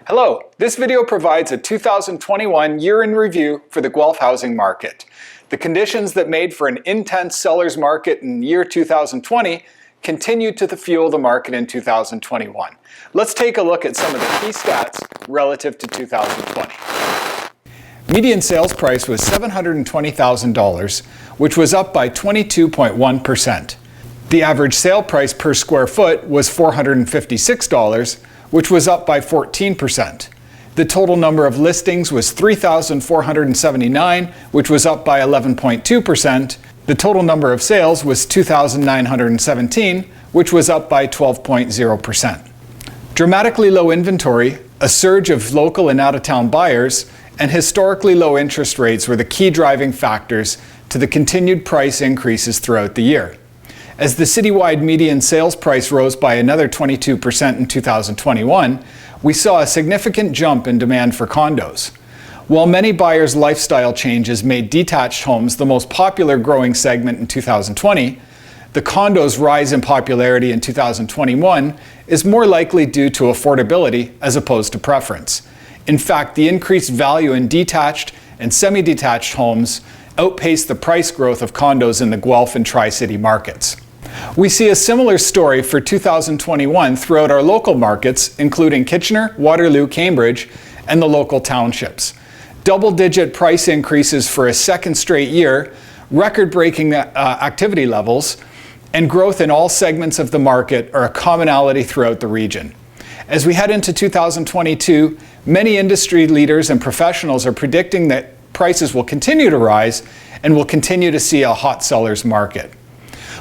Hello, this video provides a 2021 year in review for the Guelph housing market. The conditions that made for an intense seller's market in year 2020 continued to fuel the market in 2021. Let's take a look at some of the key stats relative to 2020. Median sales price was $720,000, which was up by 22.1%. The average sale price per square foot was $456, which was up by 14%. The total number of listings was 3,479, which was up by 11.2%. The total number of sales was 2,917, which was up by 12.0%. Dramatically low inventory, a surge of local and out-of-town buyers, and historically low interest rates were the key driving factors to the continued price increases throughout the year. As the citywide median sales price rose by another 22% in 2021, we saw a significant jump in demand for condos. While many buyers' lifestyle changes made detached homes the most popular growing segment in 2020, the condos' rise in popularity in 2021 is more likely due to affordability as opposed to preference. In fact, the increased value in detached and semi-detached homes outpaced the price growth of condos in the Guelph and Tri-City markets. We see a similar story for 2021 throughout our local markets, including Kitchener, Waterloo, Cambridge, and the local townships. Double-digit price increases for a second straight year, record-breaking activity levels, and growth in all segments of the market are a commonality throughout the region. As we head into 2022, many industry leaders and professionals are predicting that prices will continue to rise and we'll continue to see a hot seller's market.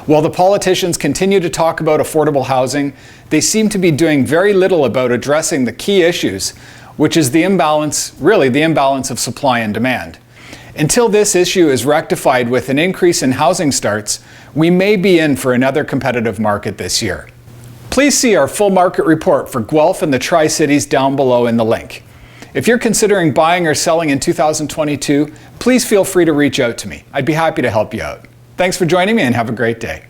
While the politicians continue to talk about affordable housing, they seem to be doing very little about addressing the key issues, which is the imbalance of supply and demand. Until this issue is rectified with an increase in housing starts, we may be in for another competitive market this year. Please see our full market report for Guelph and the Tri-Cities down below in the link. If you're considering buying or selling in 2022, please feel free to reach out to me. I'd be happy to help you out. Thanks for joining me and have a great day.